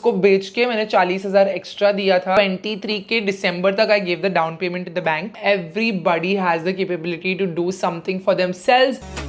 को बेच के मैंने 40,000 एक्स्ट्रा दिया था। 23 के दिसंबर तक I give the down payment to the bank. Everybody has the capability to do something for themselves.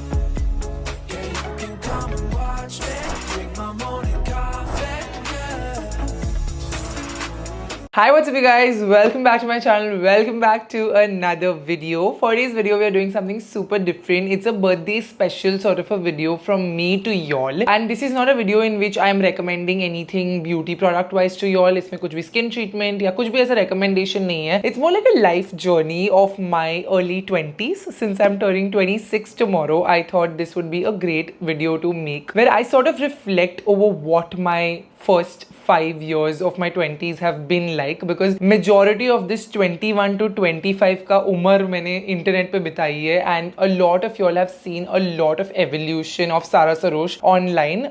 Hi, what's up you guys? Welcome back to my channel. Welcome back to another video. For today's video, we are doing something super different. It's a birthday special sort of a video from me to y'all. And this is not a video in which I am recommending anything beauty product wise to y'all. इसमें कुछ भी skin treatment या कुछ भी ऐसा recommendation नहीं है. It's more like a life journey of my early 20s. Since I'm turning 26 tomorrow, I thought this would be a great video to make, where I sort of reflect over what my first 5 years of my 20s have been like, because majority of this 21 to 25 का उम्र मैंने internet पे बिताई है, and a lot of y'all have seen a lot of evolution of Sara Sarosh online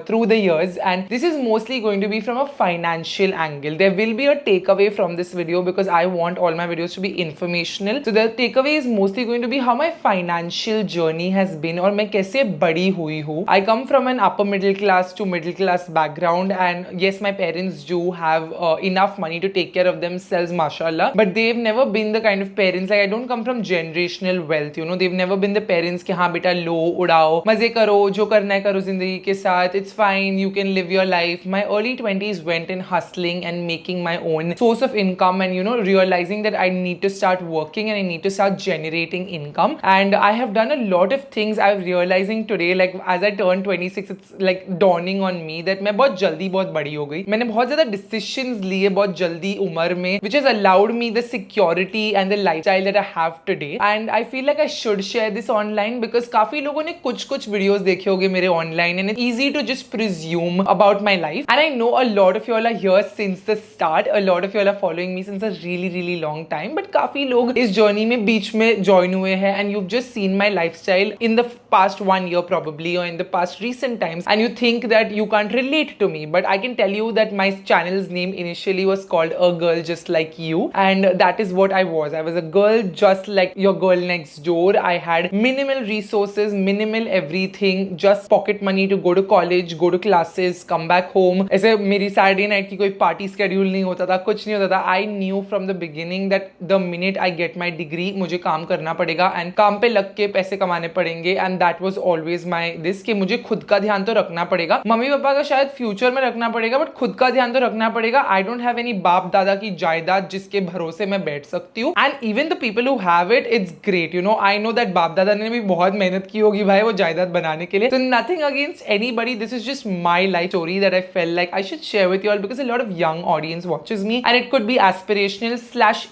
through the years, and this is mostly going to be from a financial angle. There will be a takeaway from this video because I want all my videos to be informational. So the takeaway is mostly going to be how my financial journey has been और मैं कैसे बड़ी हुई हूँ. I come from an upper middle class to middle class background, and yes, my parents do have enough money to take care of themselves, mashallah, but they've never been the kind of parents, like I don't come from generational wealth, you know. They've never been the parents कि हाँ बेटा लो उड़ाओ मजे करो जो करना है करो जिंदगी के साथ, it's fine, you can live your life. My early 20s went in hustling and making my own source of income, and you know, realizing that I need to start working and I need to start generating income. And I have done a lot of things. I'm realizing today, like as I turn 26, it's like dawning on me that मैं बहुत जल्दी बहुत बड़ी हो गई. मैंने बहुत ज्यादा डिसीजंस लिए बहुत जल्दी उम्र में, which has allowed me the security and the lifestyle that I have today. And I feel like I should share this online because काफी लोगों ने कुछ वीडियोस देखे होंगे मेरे online, and it's easy to just presume about my life. And I know a lot of you all are here since the start. A lot of you all are following me since a really long time. But काफी लोग इस journey में बीच में join हुए हैं, and you've just seen my lifestyle in the past 1 year probably, or in the past recent times, and you think that you can't relate to me. But I can tell you that my channel's name initially was called A Girl Just Like You, and that is what I was. I was a girl just like your girl next door. I had minimal resources, minimal everything, just pocket money to go to college, go to classes, come back home. ऐसे मेरी Saturday night की कोई party schedule नहीं होता था, कुछ नहीं होता था. I knew from the beginning that the minute I get my degree मुझे काम करना पड़ेगा, and काम पे लग के पैसे कमाने पड़ेंगे, and that was always my this कि मुझे खुद का ध्यान तो रखना पड़ेगा. मम्मी पापा का शायद फ्यूचर में रखना पड़ेगा, बट खुद का ध्यान तो रखना पड़ेगा. I don't have any बाप दादा की जायदाद जिसके भरोसे मैं बैठ सकती हूँ. And even the people who have it, it's great, you know. I know that बाप दादा ने भी बहुत मेहनत की होगी भाई वो जायदाद बनाने के लिए. So nothing against anybody. This is just my life story that I felt like I should share with you all because a lot of young audience watches me, and it could be aspirational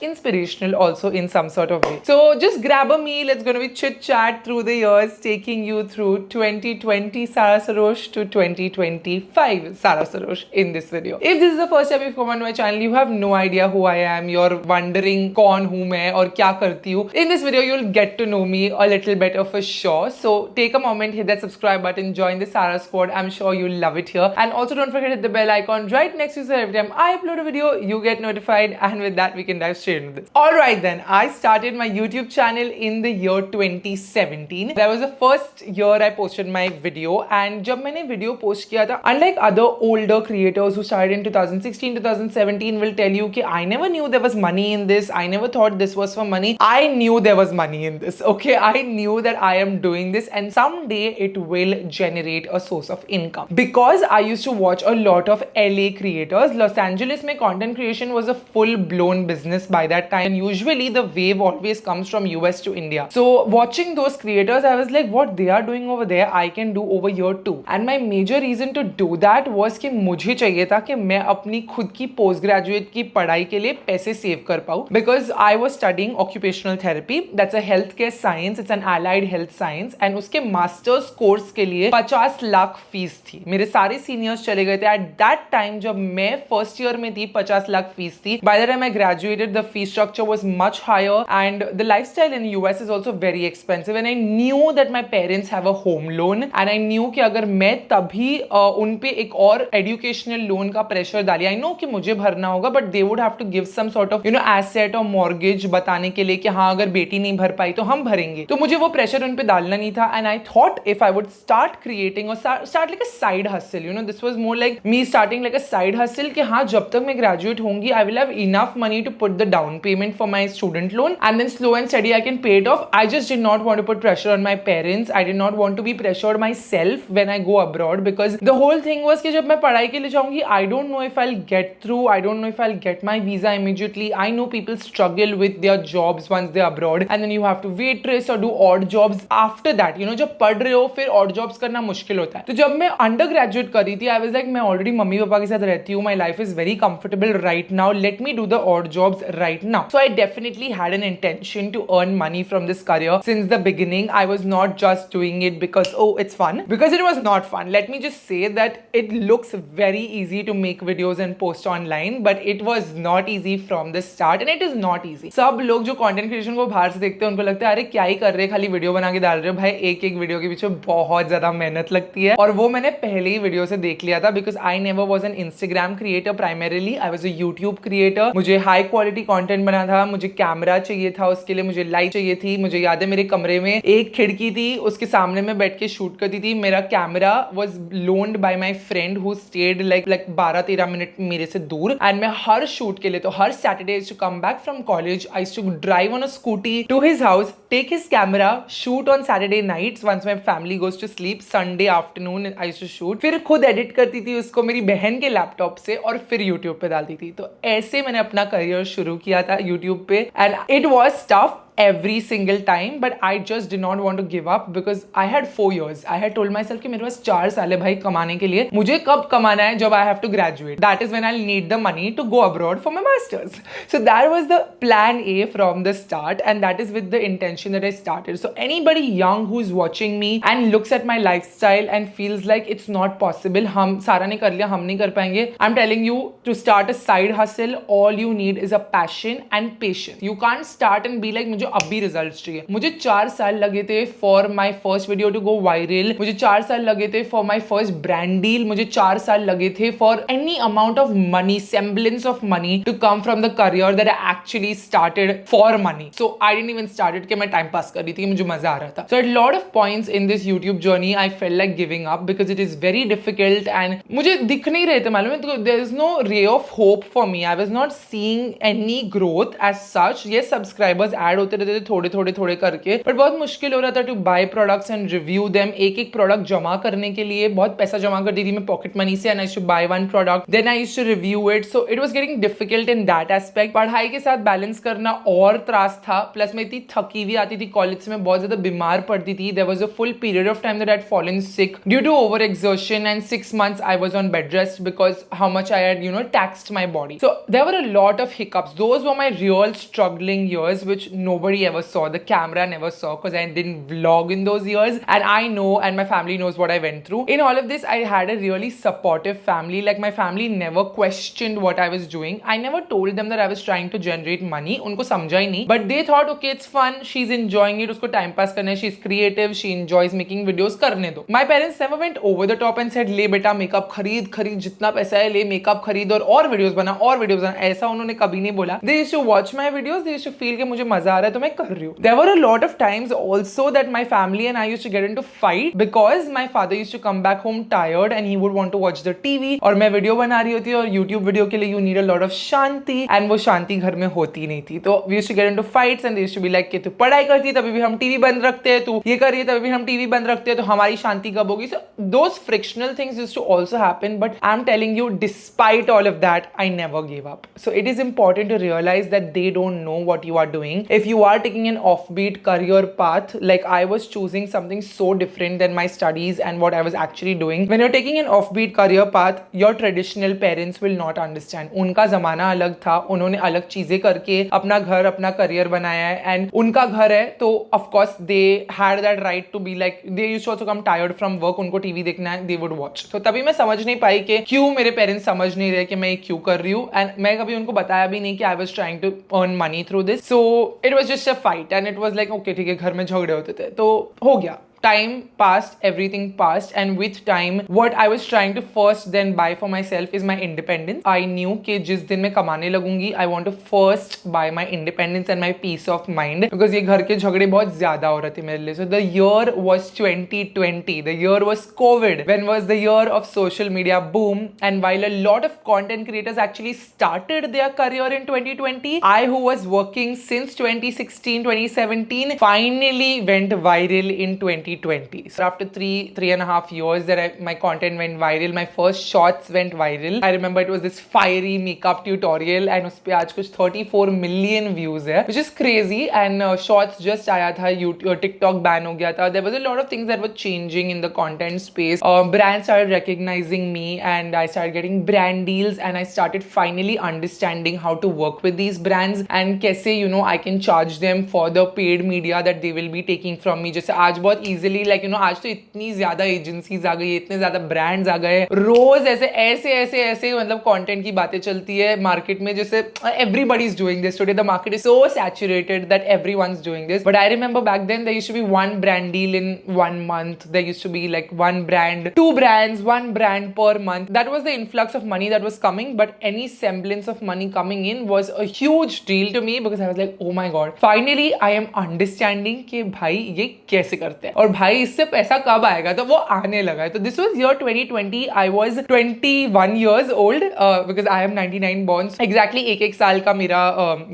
/ inspirational also in some sort of way. So just grab a meal. It's going to be chit chat through the years, taking you through 2020 Sara Sarosh to 2025 Sara Sarosh in this video. If this is the first time you've come on my channel, you have no idea who I am, you're wondering कौन हूँ मैं और क्या करती हूँ. In this video, you'll get to know me a little better for sure. So take a moment, hit that subscribe button, join the Sara squad. I'm sure you'll love it here. And also don't forget to hit the bell icon right next to you so every time I upload a video, you get notified. And with that, we can dive straight into this. Alright then, I started my YouTube channel in the year 2017. That was the first year I posted my video. And जब मैंने video post किया था, unlike other older creators who started in 2016, 2017 will tell you कि I never knew there was money in this. I never thought this was for money. I knew there was money in this. Okay, I knew that I am doing this and someday it will generate a source of income. Because I used to watch a lot of LA creators. Los Angeles में content creation was a full-blown business by that time. And usually the wave always comes from US to India. So watching those creators, I was like, what they are doing over there, I can do over here too. And my major reason to do that was कि मुझे चाहिए था कि मैं अपनी खुद की post graduate की पढ़ाई के लिए पैसे सेव कर पाऊँ. Because I was studying occupational therapy. That's a healthcare science. It's an allied health science. And उसके मास्टर्स कोर्स के लिए 50 लाख फीस थी. मेरे सारे सीनियर्स चले गए थे. At that time जब मैं फर्स्ट ईयर में थी 50 लाख फीस थी. By the time I graduated, the fee structure was much higher and the lifestyle in US is also very expensive. And I knew that my parents have a home loan, and I knew कि अगर मैं तभी उन पे एक और educational loan का pressure डालिए। आई नो कि मुझे भरना होगा, but they would have to give some sort of asset और मॉर्गेज बताने के लिए कि हाँ अगर बेटी नहीं भर पाई तो हम भरेंगे। तो मुझे वो प्रेशर उन पे डालना नहीं था। And I thought if I would start creating और start like a side hustle, this was more like me starting like a side hustle कि हाँ जब तक मैं ग्रेजुएट होंगी I will have enough money to put the down payment for my student loan and then slow and study I can pay it off. I just did not want to put pressure on my parents, I did not want to be pressured myself when I go abroad, because the whole thing was कि जब मैं पढ़ाई के लिए जाऊंगी I don't know if I will get through, I don't know if I will get my visa immediately. I know people struggle with their jobs once they abroad and then you have to waitress और do odd jobs after that. जब पढ़ रहे हो फिर odd jobs करना मुश्किल होता है। तो जब मैं अंडर ग्रेजुएट कर रही थी आई वाज लाइक मैं ऑलरेडी मम्मी पापा के साथ रहती हूँ, my life is very comfortable right now, let me do the odd jobs right now. So I definitely had an intention to earn money from this career since the beginning. I was not just doing it because it's fun, because it was not fun. Let me just say that it looks very easy to make videos and post online, but it was not easy from the start and it is not easy. सब लोग जो content creation को बाहर से देखते हैं उनको लगता है अरे क्या ही कर रहे, खाली वीडियो बना के डाल रहे हो। भाई एक एक वीडियो के पीछे बहुत ज्यादा मेहनत लगती है और वो मैंने पहले ही वीडियो से देख लिया था, because I never was an Instagram creator primarily, I was a YouTube creator. मुझे हाई क्वालिटी कंटेंट बना था, मुझे कैमरा चाहिए था, उसके लिए मुझे लाइट चाहिए थी। मुझे याद है मेरे कमरे में एक खिड़की थी, उसके सामने में बैठ के शूट करती थी। मेरा camera was loaned by my friend who stayed like 12-13 minute मेरे से दूर एंड मैं हर शूट के लिए, तो हर Saturday to come back from college I to drive on a scooty to his house, take his camera, shoot on Saturday nights once my family goes to sleep, Sunday afternoon I to shoot, फिर खुद edit करती थी उसको मेरी बहन के laptop से और फिर यूट्यूब पे डालती थी। तो ऐसे मैंने अपना करियर शुरू किया था यूट्यूब पे and it was tough every single time, but I just did not want to give up because I had 4 years. I had told myself कि मेरे पास 4 साल है भाई कमाने के लिए, मुझे कब कमाना है, जब I have to graduate. That is when I'll need the money to go abroad for my masters. So that was the plan A from the start and that is with the intention that I started. So anybody young who's watching me and looks at my lifestyle and feels like it's not possible, हम सारा ने कर लिया, हम नहीं कर पाएंगे, I'm telling you to start a side hustle. All you need is a passion and patience. You can't start and be like मुझे अभी रिजल्ट्स चाहिए। मुझे 4 साल लगे थे for my first video to go viral, मुझे 4 साल लगे थे for my first brand deal, मुझे 4 साल लगे थे for any amount of money, semblance of money to come from the career that I actually started for money. So I didn't even started कि मैं टाइम पास कर रही थी, मुझे मजा आ रहा था। So at lot of points in this YouTube journey I felt like giving up because it is very difficult and मुझे दिख नहीं रहे थे, मालूम है, तो there is no ray of hope for me. I was not seeing any growth as such. Yes, subscribers add होते रहते थे थोड़े थोड़े थोड़े करके, बट बहुत मुश्किल हो रहा था to buy products and review them. एक एक प्रोडक्ट जमा करने के लिए बहुत पैसा जमा कर दी थी मैं पॉकेट मनी से and I used to buy one product then I used to review it. So it was getting difficult in that aspect. पढ़ाई के साथ बैलेंस करना और त्रास था, प्लस मैं इतनी थकी हुई आती थी कॉलेज से, मैं बहुत ज्यादा बीमार पड़ती थी। There was a full period of time that I had fallen sick due to overexertion and 6 months I was on bed rest because how much I had taxed my body. So there were a lot of hiccups. Those were my real struggling years which nobody ever saw. The camera never saw because I didn't vlog in those years and I know and my family knows what I went through. In all of this I had a really supportive family. Like my family never questioned what I was doing. I never told them that I was trying to generate money. उनको समझा ही नहीं, but they thought okay it's fun, she's enjoying it, उसको time pass करना है, she's creative, she enjoys making videos, करने दो। My parents never went over the top and said ले बेटा मेकअप खरीद जितना पैसा है ले मेकअप खरीद और वीडियोस बना और वीडियोस बना, ऐसा उन्होंने कभी नहीं बोला। They used to watch my videos, they used to feel कि मुझे मजा आ रहा है तो मैं कर रही हूँ। There were a lot of times also that my family and I used to get into fight because my father used to come back home tired and he would want to watch the TV और मैं video बना रही होती और YouTube video के लिए you need a lot of Shanti and वो शांति घर में होती नहीं थी। तो we used to get into fights and they used to be like कि तू पढ़ाई करती है तभी भी हम टीवी बंद रखते हैं, तू ये कर रही है तभी भी हम टीवी बंद रखते हैं, तो हमारी शांति कब होगी। So those frictional things used to also happen, but I'm telling you despite all of that I never gave up. So it is important to realize that they don't know what you are doing. If you are taking an offbeat career path, like I was choosing something so different than my studies and what I was actually doing. When you're taking an offbeat career path, your traditional parents will not understand. उनका जमाना अलग था, उन्होंने अलग चीजें करके अपना घर अपना करियर बनाया है एंड उनका घर है तो of course they had that right to be like they used to also come tired from work, उनको टीवी देखना है, they would watch. तो तभी मैं समझ नहीं पाई कि क्यों मेरे पेरेंट्स समझ नहीं रहे कि मैं क्यों कर रही हूँ एंड मैं कभी उनको बताया भी नहीं कि I was trying to earn money through this. So it was just a fight and it was like okay ठीक है, घर में झगड़े होते थे तो हो गया, time passed, everything passed, and with time what I was trying to first then buy for myself is my independence. I knew कि जिस दिन मैं कमाने लगूंगी I want to first buy my independence and my peace of mind, because ये घर के झगड़े बहुत ज्यादा हो रहे थे मेरे लिए. So the year was 2020, the year was COVID, when was the year of social media boom. And while a lot of content creators actually started their career in 2020, I who was working since 2016 2017 finally went viral in 2020. So after three and a half years that my content went viral, my first shorts went viral. I remember it was this fiery makeup tutorial and उस पे आज कुछ 34 million views है, which is crazy. And shorts just आया था, YouTube TikTok ban हो गया था. There was a lot of things that were changing in the content space. Brands started recognizing me and I started getting brand deals, and I started finally understanding how to work with these brands and कैसे I can charge them for the paid media that they will be taking from me. जैसे आज बहुत easily आज तो इतनी ज्यादा agencies आ गई, इतने ज्यादा ब्रांड्स आ गए, रोज ऐसे मतलब कंटेंट की बातें चलती है मार्केट में, जैसे everybody is doing this today. The market is so saturated that everyone's doing this. But I remember back then there used to be one brand deal in 1 month. There used to be like one brand, two brands, one brand per month. That was the influx of money that was coming, but any semblance of money coming in was a huge deal to me, because I was like, oh my god, finally I am understanding कि भाई ये कैसे करते हैं और भाई इससे पैसा कब आएगा. तो वो आने लगा है. तो this was year 2020. I was 21 years old because I am 99 born. Exactly एक साल का मेरा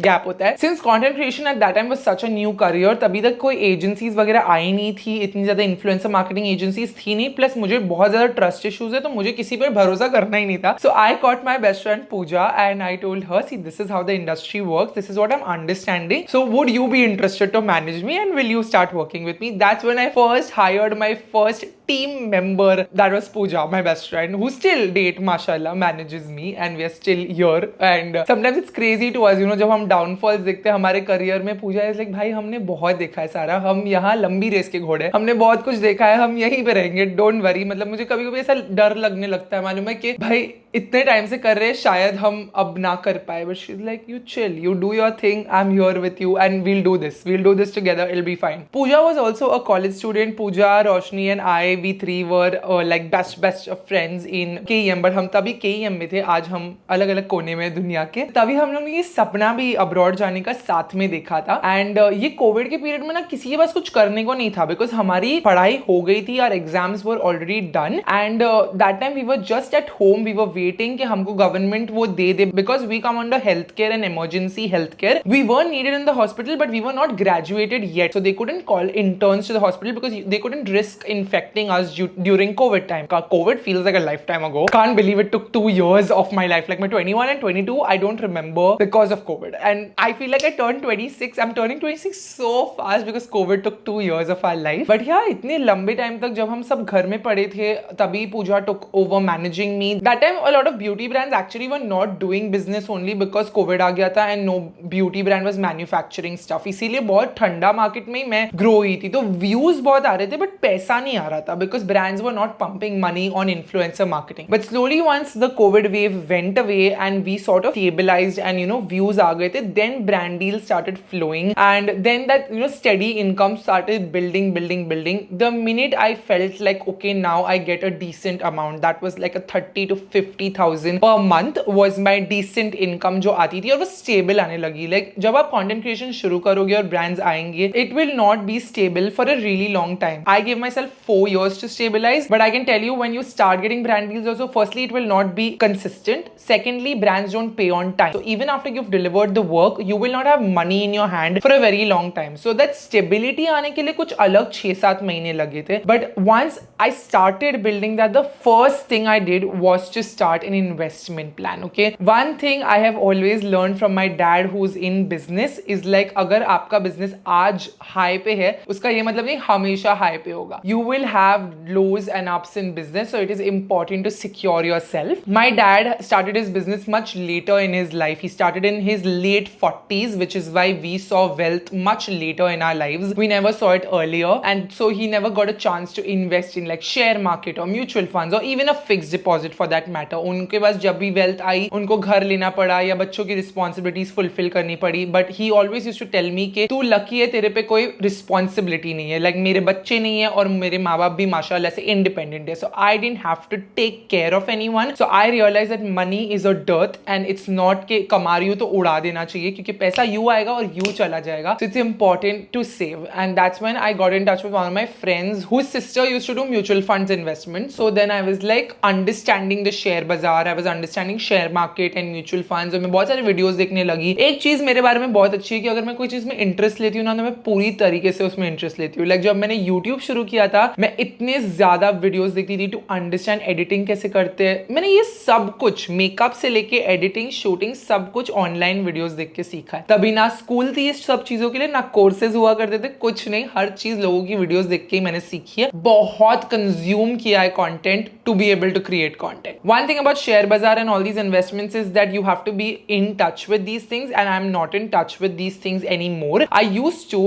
गैप होता है. Since content creation at that time was such a new career, तभी तक कोई एजेंसीज वगैरह आई नहीं थी, इतनी ज्यादा इन्फ्लुएंसर मार्केटिंग एजेंसीज थी नहीं, प्लस मुझे बहुत ज्यादा ट्रस्ट इश्यूज है, तो मुझे किसी पर भरोसा करना ही नहीं था. So I caught my best friend Pooja and I told her, see, this is how the industry works, this is what I'm understanding, so would you be interested to manage me and will you start working with me? That's when I first hired my first team member. That was Pooja, my best friend, who still date mashallah manages me, and we are still here. And sometimes it's crazy to us, जब हम downfalls देखते हैं हमारे career में, पूजा is like, भाई हमने बहुत देखा है सारा, हम यहाँ लंबी रेस के घोड़े, हमने बहुत कुछ देखा है, हम यहीं पे रहेंगे, डोंट वरी. मतलब मुझे कभी कभी ऐसा डर लगने लगता है, मालूम है कि भाई इतने टाइम से कर रहे हैं, शायद हम अब ना कर पाए. But she is like, you chill, you do your thing, I am here with you and we'll do this together, it will be fine. Pooja was also a college student. Pooja, Roshni and I, we three were like best of friends in KEM. बट हम तभी KEM में थे, आज हम अलग अलग कोने में दुनिया के. तभी हम लोग ने ये सपना भी अब्रॉड जाने का साथ में देखा था. एंड ये कोविड के पीरियड में ना किसी के पास कुछ करने को नहीं था, बिकॉज हमारी पढ़ाई हो गई थी, our exams were already done, and that time we were just at home, we were waiting कि हमको गवर्नमेंट वो दे, because we come under health care and emergency health care. We were needed in the hospital but we were not graduated yet, so they couldn't call interns to the hospital because they couldn't risk infecting us during covid time. Covid feels like a lifetime ago. Can't believe it took 2 years of my life. Like my 21 and 22 I don't remember because of COVID, and I feel like I turned 26. I'm turning 26 so fast because COVID took 2 years of our life. But yeah, इतने लंबे time तक जब हम सब घर में पड़े थे, तभी पूजा took over managing me. That time a lot of beauty brands actually were not doing business only because COVID आ गया था and no beauty brand was manufacturing stuff. इसीलिए बहुत ठंडा मार्केट में मैं ग्रो हुई थी. तो व्यूज बहुत आ रहे थे बट पैसा नहीं आ रहा था because brands were not pumping money on influencer marketing. But slowly once the COVID wave went away and we sort of stabilized and views आ गए थे, then brand deals started flowing, and then that steady income started building. The minute I felt like okay, now I get a decent amount, that was like a 30 to 50,000 per month was my decent income जो आती थी, और वो stable आने लगी. Like जब आप content creation शुरू करोगे और brands आएंगे, it will not be stable for a really long time. I gave myself 4 years to stabilize, but I can tell you when you start getting brand deals also, firstly it will not be consistent, secondly brands don't pay on time, so even after you've delivered the work you will not have money in your hand for a very long time. So that stability आने के लिए कुछ अलग 6-7 महीने लगे थे. But once I started building that, the first thing I did was to start an investment plan. Okay, one thing I have always learned from my dad who's in business is like अगर आपका business आज high पे है, उसका ये मतलब नहीं हमेशा high पे होगा. You will have have lows and ups in business, so it is important to secure yourself. My dad started his business much later in his life. He started in his late 40s, which is why we saw wealth much later in our lives. We never saw it earlier, and so he never got a chance to invest in like share market or mutual funds or even a fixed deposit for that matter. उनके पास जब भी wealth आई, उनको घर लेना पड़ा या बच्चों की responsibilities fulfill करनी पड़ी. But he always used to tell me कि तू lucky है, तेरे पे कोई responsibility नहीं है. Like मेरे बच्चे नहीं है और मेरे माँ बाप भी माशाल्लाह से independent है. So I didn't have to take care of anyone. So I realized that money is a dearth and it's not कि कमा रही हूँ तो उड़ा देना चाहिए, क्योंकि पैसा यूं आएगा और यूं चला जाएगा. So it's important to save, and that's when I got in touch with one of my friends whose sister used to do mutual funds investment. So then I was like understanding the share bazaar, I was understanding share market and mutual funds, और मैं बहुत सारे videos देखने लगी. एक चीज मेरे बारे में बहुत अच्छी है कि अगर मैं कोई चीज में इंटरेस्ट लेती हूँ ना, तो मैं पूरी तरीके से उसमें इंटरेस्ट लेती हूँ. लाइक जब मैंने यूट्यूब शुरू किया था, मैं इतने ज्यादा वीडियोस देखती थी टू अंडरस्टैंड एडिटिंग कैसे करते हैं. मैंने ये सब कुछ मेकअप से लेके एडिटिंग, शूटिंग, सब कुछ ऑनलाइन वीडियोस देख के सीखा है. तभी ना स्कूल थी ये सब चीजों के लिए, ना कोर्सेज हुआ करते थे, कुछ नहीं. हर चीज लोगों की वीडियोस देख के ही मैंने सीखी है. बहुत कंज्यूम किया है content to be able to create content. One thing about share बाजार and all these investments is that you have to be in touch with these things, and I am not in touch with these things any more. I used to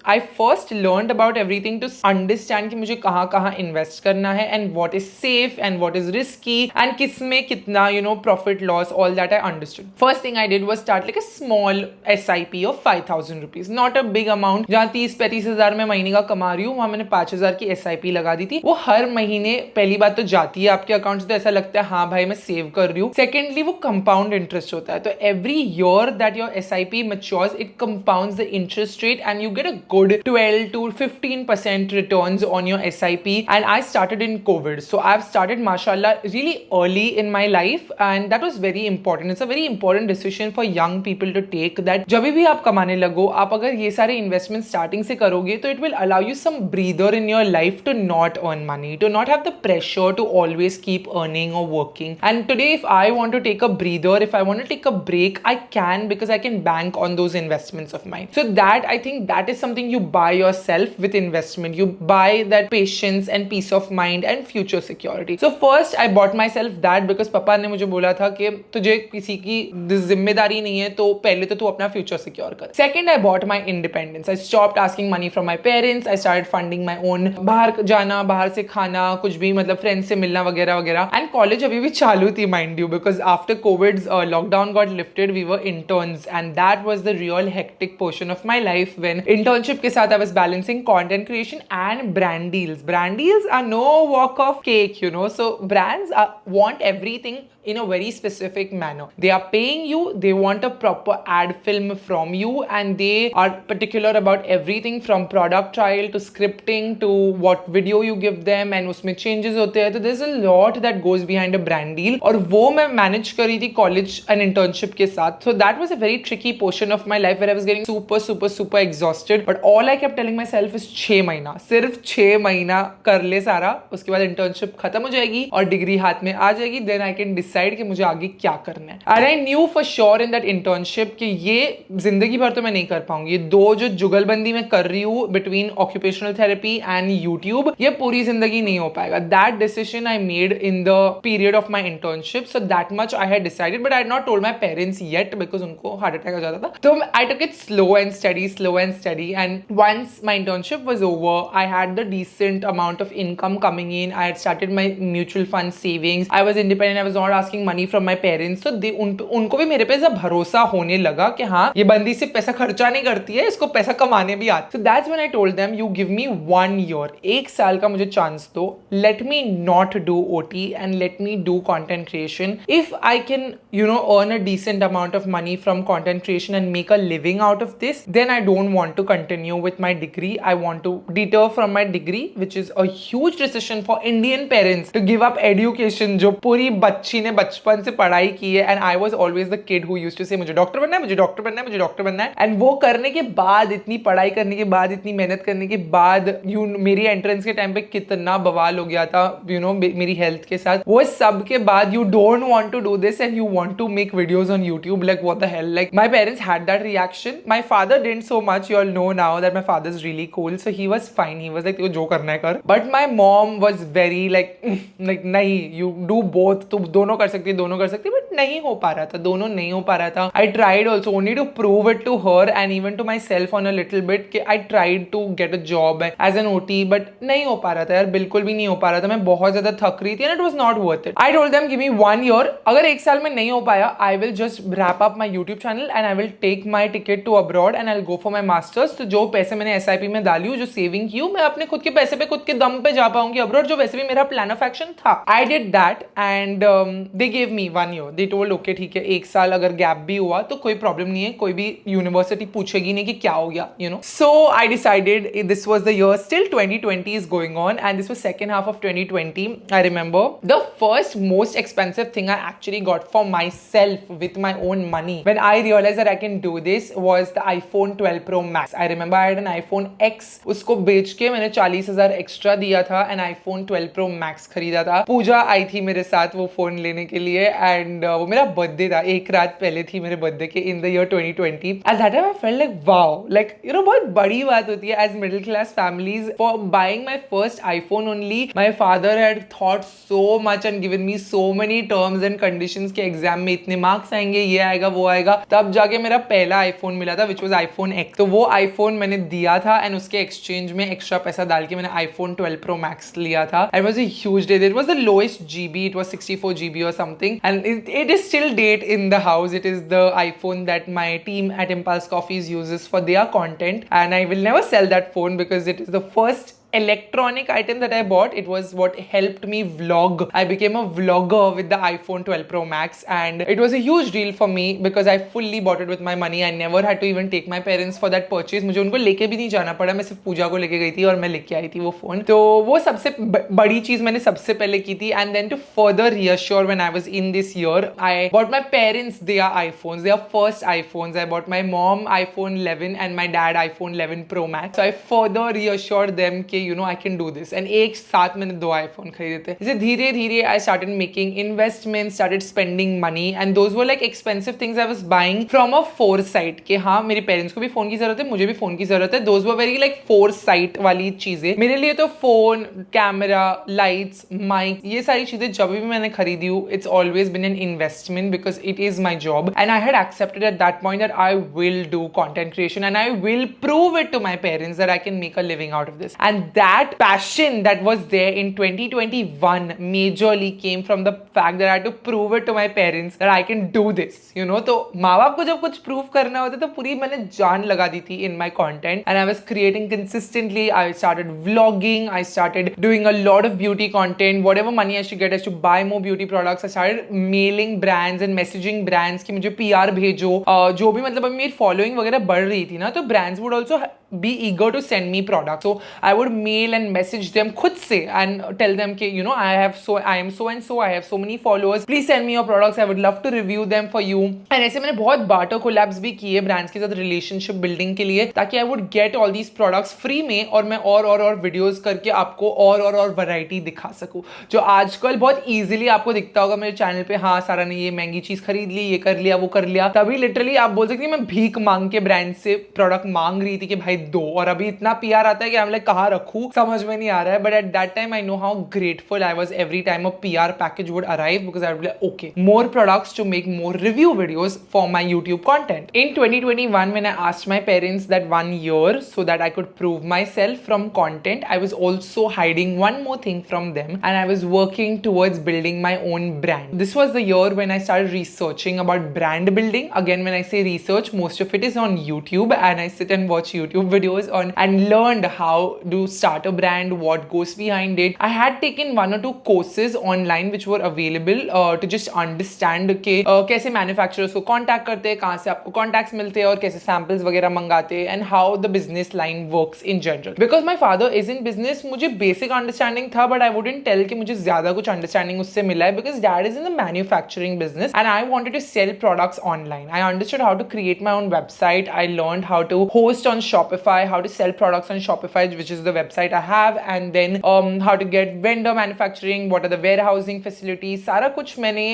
I first learned about everything to understand कि मुझे कहाँ कहाँ invest करना है and what is safe and what is risky and किसमें कितना profit loss, all that I understood. First thing I did was start like a small SIP of 5,000 rupees. Not a big amount. जहाँ 30-35 हजार मैं महीने का कमा रही हूँ, वहाँ मैंने 5,000 की SIP लगा दी थी. वो हर महीने पहली बात तो जाती है आपके अकाउंट से, तो ऐसा लगता है हाँ भाई मैं सेव कर रही हूँ. सेकेंडली वो कंपाउंड इंटरेस्ट होता है, तो every year that your SIP matures, it compounds the interest rate and you get a good 12 to 15% returns on your SIP. And I started in COVID, so I've started mashallah really early in my life, and that was very important. It's a very important decision for young people to take, that जब भी आप कमाने लगो, आप अगर ये सारे investment starting से करोगे तो it will allow you some breather in your life to not earn money, to not have the pressure to always keep earning or working. And today if I want to take a breather, if I want to take a break, I can, because I can bank on those investments of mine. So that, I think that is something you buy yourself with investment. You buy that patience and peace of mind and future security. So first I bought myself that because पापा ने मुझे बोला था कि तुझे किसी की जिम्मेदारी नहीं है, तो पहले तो तू अपना फ्यूचर सिक्योर कर. Second, I bought my independence. I stopped asking money from my parents. I started funding my own. बाहर जाना, बाहर से खाना, कुछ भी मतलब फ्रेंड्स से मिलना वगैरह वगैरह. एंड कॉलेज अभी भी चालू थी mind you, because after Covid lockdown got lifted, we were interns, and that was the real hectic portion of my life when internship के साथ I was balancing content creation and brand deals. Brand deals are no walk of cake, you know, so brands want everything in a very specific manner. They are paying you, they want a proper ad film from you, and they are particular about everything from product trial to scripting to what video you give them, and उसमें changes होते हैं. तो there's a lot that goes behind a brand deal, और वो मैं manage करी थी college and internship के साथ. So that was a very tricky portion of my life where I was getting super exhausted, but all I kept telling myself is 6 महीना, सिर्फ 6 महीना कर ले सारा, उसके बाद internship खत्म हो जाएगी और डिग्री हाथ में आ जाएगी, then I can decide कि मुझे आगे क्या करना है. And I knew for sure in that internship कि ये जिंदगी भर तो मैं नहीं कर पाऊंगी. ये दो जो जुगलबंदी मैं कर रही हूँ between occupational therapy and YouTube, ये पूरी जिंदगी नहीं हो पाएगा. That decision I made in the period of my internship, so that much I had decided, but I had not told my parents yet because उनको heart attack हो जाता था. तो I took it slow and steady, and once my internship was over, I had the decent amount of income coming in. I had started my mutual fund savings. I was independent. I was not asking money from my parents. So they उनको भी मेरे पे ऐसा भरोसा होने लगा कि हाँ ये बंदी सिर्फ पैसा खर्चा नहीं करती है, इसको पैसा कमाने भी आता. So that's when I told them, you give me 1 year, 1 साल का मुझे चांस दो. Let me not do OT and let me do content creation. If I can, earn a decent amount of money from content creation and make a living out of this, then I don't want to continue with my degree. I want to deter from my degree, which is a huge decision for Indian parents to give up education जो पूरी बच्ची ने जिसने बचपन से पढ़ाई की है, and I was always the kid who used to say मुझे डॉक्टर बनना है, मुझे डॉक्टर बनना है, मुझे डॉक्टर बनना है। एंड वो करने के बाद, इतनी पढ़ाई करने के बाद, इतनी मेहनत करने के बाद, मेरी एंट्रेंस के टाइम पे कितना बवाल हो गया था मेरी हेल्थ के साथ। वो सब के बाद you don't want to do this and you want to make videos on YouTube, like what the hell, like my parents had that reaction. My father didn't so much. You all know now that my father is really cool, so he was fine. He was like, जो करना है कर. But my mom was very like नहीं, you do both. तुम दोनों कर सकती, दोनों कर सकती, but नहीं हो पा रहा था, दोनों नहीं हो पा रहा था. I tried also only to prove it to her and even to myself on a little bit कि I tried to get a job as an OT, but नहीं हो पा रहा था यार, बिल्कुल भी नहीं हो पा रहा था. मैं बहुत ज्यादा थक रही थी and it was not worth it. I told them give me 1 year. अगर 1 साल में नहीं हो पाया, I will just wrap up my YouTube channel and I will take my ticket to abroad and I'll go for my masters. तो जो पैसे मैंने SIP में डाली हूँ, जो सेविंग की हूँ, मैं अपने खुद के पैसे पे खुद के दम पे जा पाऊंगी अब्रॉड, जो वैसे भी मेरा प्लान ऑफ एक्शन था. I did that and they gave me 1 year. They told okay ठीक है, 1 साल अगर गैप भी हुआ तो कोई प्रॉब्लम नहीं है, कोई भी यूनिवर्सिटी पूछेगी नहीं कि क्या हो गया, you know. So I decided this was the year. Still 2020 is going on and this was second half of 2020. I remember the first most expensive thing I actually got for myself with my own money when I realized that I can do this was the iPhone 12 Pro Max. I remember I had an iPhone X, उसको बेच के मैंने 40,000 extra दिया था and iPhone 12 Pro Max खरीदा था. पूजा आई थी मेरे साथ वो फोन लेने के लिए एंड वो मेरा बर्थडे था, एक रात पहले थी मेरे बर्थडे के in the year 2020. At that time I felt like wow, like you know बहुत बड़ी बात होती है as middle class families. For buying my first iPhone only, my father had thought so much and given me so many terms and conditions के exam में इतने marks आएंगे, ये आएगा, वो आएगा, तब जाके मेरा पहला आईफोन मिला था which was iPhone X. तो वो आईफोन मैंने दिया था एंड उसके एक्सचेंज में एक्स्ट्रा पैसा डाल के मैंने iPhone 12 Pro Max लिया था. It was a huge day. It was the lowest GB. It was 64 GB or something and it is still date in the house. It is the iPhone that my team at Impulse Coffees uses for their content and I will never sell that phone because it is the first electronic item that I bought. It was what helped me vlog. I became a vlogger with the iPhone 12 Pro Max and it was a huge deal for me because I fully bought it with my money. I never had to even take my parents for that purchase. मुझे उनको लेके भी नहीं जाना पड़ा, मैं सिर्फ पूजा को लेके गई थी और मैं लेके आई थी वो फोन. तो वो सबसे बड़ी चीज मैंने सबसे पहले की थी. And then to further reassure when I was in this year, I bought my parents their iPhones, their first iPhones. I bought my mom iPhone 11 and my dad iPhone 11 Pro Max. So I further reassured them कि you know I can do this. And एक साथ मैंने 2 iPhone खरीदे थे. जैसे धीरे धीरे I started making investments, started spending money and those were like expensive things I was buying from a foresight कि हाँ मेरे पेरेंट्स को भी फोन की जरूरत है, मुझे भी फोन की जरूरत है. Those were very like foresight वाली चीजें. मेरे लिए तो फोन, कैमरा, लाइट्स, माइक, ये सारी चीजें जब भी मैंने खरीदी हूँ, it's always been an investment because it is my job and I had accepted at that point that I will do content creation and I will prove it to my parents that I can make a living out of this. And that passion that was there in 2021 majorly came from the fact that I had to prove it to my parents that I can do this, you know. तो माँ बाप को जब कुछ prove करना होता है तो पूरी मैंने जान लगा दी थी in my content and I was creating consistently. I started vlogging, I started doing a lot of beauty content. Whatever money I should get, I should buy more beauty products. I started mailing brands and messaging brands कि मुझे PR भेजो. जो भी मतलब मेरी following वगैरह बढ़ रही थी ना, तो brands would also be eager to send me products. So I would mail and message them खुद से and tell them कि you know I am so and so, I have so many followers, please send me your products, I would love to review them for you. And ऐसे मैंने बहुत barter collabs भी किए brands के साथ relationship building के लिए, ताकि I would get all these products free में और मैं और videos करके आपको और variety दिखा सकूँ. जो आजकल बहुत easily आपको दिखता होगा मेरे चैनल पे, हाँ सारा ने ये महंगी चीज खरीद ली, ये कर लिया, वो कर लिया. तभी लिटरली आप बोल सकते हैं मैं भीख मांग के ब्रांड से प्रोडक्ट मांग रही थी कि भाई दो, और अभी इतना PR आता है कि I'm like कहाँ रखूँ समझ में नहीं आ रहा है. But at that time I know how grateful I was every time a PR package would arrive because I would be like okay, more products to make more review videos for my YouTube content. In 2021 when I asked my parents that 1 year so that I could prove myself from content, I was also hiding one more thing from them and I was working towards building my own brand. This was the year when I started researching about brand building. Again, when I say research, most of it is on YouTube and I sit and watch YouTube videos on and learned how to start a brand, what goes behind it. I had taken 1 or 2 courses online which were available to just understand कि कैसे manufacturers को contact करते हैं, कहाँ से आपको contacts मिलते हैं और कैसे samples वगैरह मंगाते हैं, and how the business line works in general. Because my father is in business, मुझे basic understanding था, but I wouldn't tell कि मुझे ज़्यादा कुछ understanding उससे मिला है because dad is in the manufacturing business and I wanted to sell products online. I understood how to create my own website. I learned how to host on Shopify, how to sell products on Shopify, which is the website I have, and then how to get vendor manufacturing, what are the warehousing facilities, सारा कुछ मैंने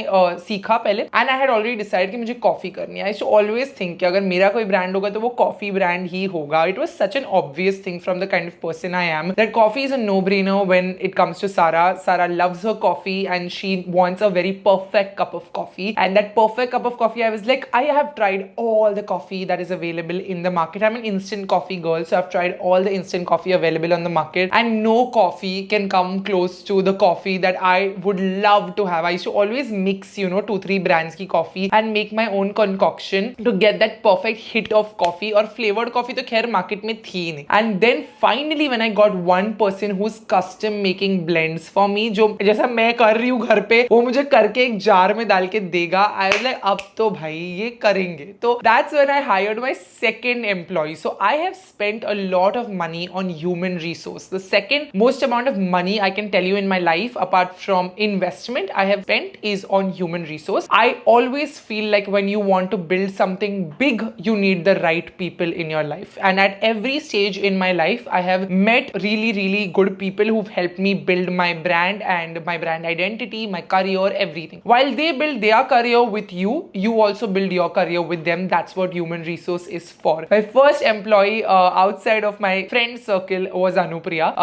सीखा पहले. And I had already decided कि मुझे coffee करनी है. I used to always think कि अगर मेरा कोई ब्रांड होगा तो वो कॉफी ब्रांड ही होगा. It was such an obvious thing from the kind of person I am that coffee is a no-brainer when it comes to Sarah. Sarah loves her coffee and she wants a very perfect cup of coffee. And that perfect cup of coffee, I was like, I have tried all the coffee that is available in the market. I'm an instant coffee girl, so I've tried all the instant coffee available on the market, and no coffee can come close to the coffee that I would love to have. I used to always mix, 2-3 brands की coffee and make my own concoction to get that perfect hit of coffee. और flavored coffee तो खैर market में थी नहीं. And then finally when I got one person who's custom making blends for me, जो जैसा मैं कर रही हूँ घर पे, वो मुझे करके एक जार में डाल के देगा. I was like, अब तो भाई ये करेंगे. तो that's when I hired my second employee. So I have spent a lot of money on human resource. The second most amount of money I can tell you in my life, apart from investment, I have spent is on human resource. I always feel like when you want to build something big, you need the right people in your life. And at every stage in my life, I have met really, really good people who've helped me build my brand and my brand identity, my career, everything. While they build their career with you, you also build your career with them. That's what human resource is for. My first employee outside of my friend circle was Anupriya.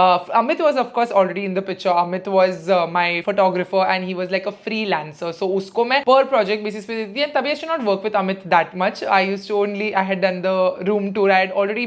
Amit was of course already in the picture. Amit was my photographer and he was like a freelancer. So usko मैं per project basis पे देती थी. तभी I used to not work with Amit that much. I had done the room tour. I had already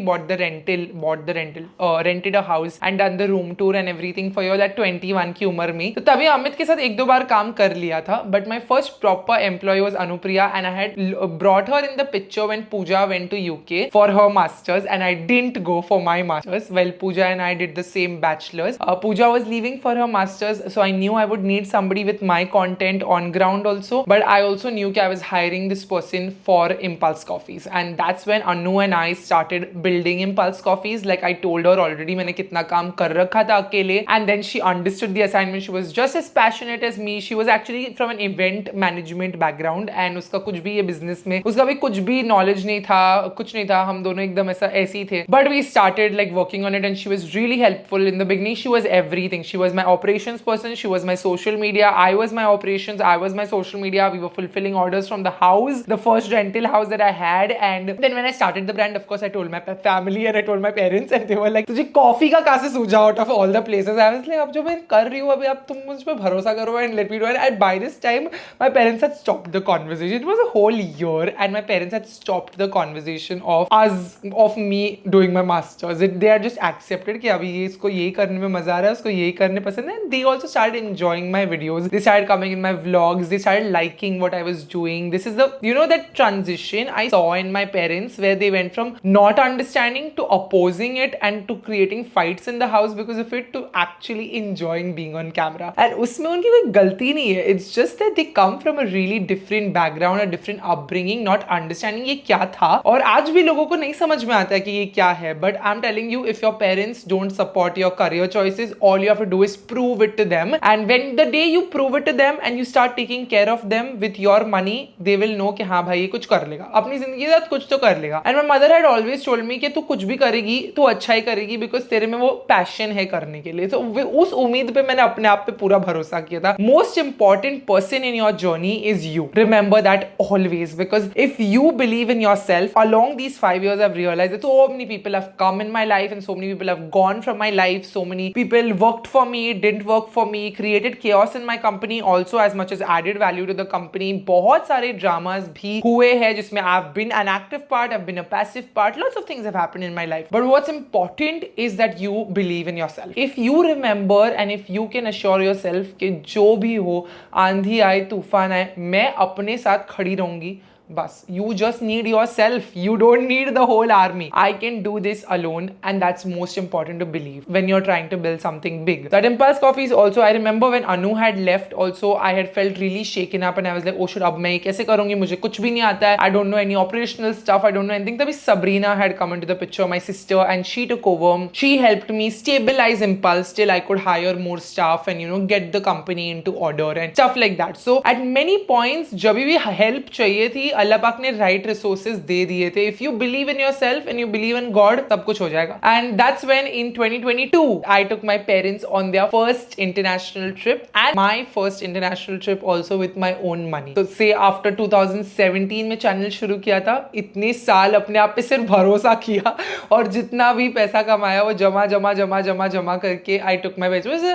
rented a house and done the room tour and everything for your that 21 की उम्र में. तो तभी अमित के साथ 1-2 बार काम कर लिया था. But my first proper employee was Anupriya and I had brought her in the picture when Pooja went to UK for her masters and I didn't go for my masters. Well, Pooja and I did the same bachelors. Pooja was leaving for her masters, so I knew I would need somebody with my content on ground also. But I also knew that I was hiring this person for Impulse Coffees, and that's when Anu and I started building Impulse Coffees. Like I told her already, मैंने कितना काम कर रखा था अकेले, and then she understood the assignment. She was just as passionate as me. She was actually from an event management background, and उसका कुछ भी ये business में उसका भी कुछ भी knowledge नहीं था, कुछ नहीं था. हम दोनों एकदम ऐसे ही थे. But we started like working on it, and she was really helpful in the beginning. She was everything. She was my operations person. She was my social media. I was my operations. I was my social media. We were fulfilling orders from the house, the first rental house that I had. And then when I started the brand, of course, I told my family and I told my parents, and they were like, तुझे coffee का कहाँ से सूझा out of all the places? I was like, अब जो मैं कर रही हूँ अभी, अब तुम मुझ पे भरोसा करो and let me do it. And by this time, my parents had stopped the conversation. It was a whole year, and my parents had stopped the conversation of me doing my masters. They had just accepted कि अभी ये इसको यही करने में मजा आ रहा है, उसको यही करने पसंद है. They also started enjoying my videos. They started coming in my vlogs. They started liking what I was doing. This is the that transition I saw in my parents where they went from not understanding to opposing it and to creating fights in the house because of it to actually enjoying being on camera. And उसमें उनकी कोई गलती नहीं है. It's just that they come from a really different background, a different upbringing, not understanding ये क्या था. और आज भी लोगों को नहीं समझ में आता है कि ये क्या है. But I'm telling you, if your parents don't support your career choices, all you have to do is prove it to them. And when the day you prove it to them and you start taking care of them with your money, they will know कि हाँ भाई ये कुछ कर लेगा, अपनी जिंदगी के साथ कुछ तो कर लेगा. And my mother had always told me कि तू कुछ भी करेगी तू अच्छा ही करेगी because तेरे में वो पैशन है करने के लिए. तो उस उम्मीद पे मैंने अपने आप पे पूरा भरोसा किया था. Most important person in your journey is you. Remember that always, because if you believe in yourself, along these 5 years I've realized that so many people have come in my life and so many people have gone from my life. So many people worked for me, didn't work for me, created chaos in my company also as much as added value to the company. बहुत सारे dramas भी हुए हैं जिसमें I've been an active part, I've been a passive part. Lots of things have happened in my life. But what's important is that you believe in yourself. If you remember and if you can assure yourself कि जो भी हो, आंधी आए तूफान आए, मैं अपने साथ खड़ी रहूंगी, बस you just need yourself, you don't need the whole army. I can do this alone, and that's most important to believe when you're trying to build something big. That Impulse Coffee is also, I remember when Anu had left also, I had felt really shaken up and I was like, oh shit, अब मैं ये कैसे करूंगी, मुझे कुछ भी नहीं आता है, I don't know any operational stuff, I don't know anything. तभी Sabrina had come into the picture, my sister, and she took over. She helped me stabilize Impulse till I could hire more staff and get the company into order and stuff like that. So at many points जब भी help चाहिए थी, अल्लाह पाक ने right resources दे दिए थे. If you believe in yourself and you believe in God, सब कुछ हो जाएगा. And that's when in 2022 I took my parents on their first international trip and my first international trip also with my own money. So say after 2017 में channel शुरू किया था, इतने साल अपने आप पे सिर्फ भरोसा किया और जितना भी पैसा कमाया वो जमा करके I took my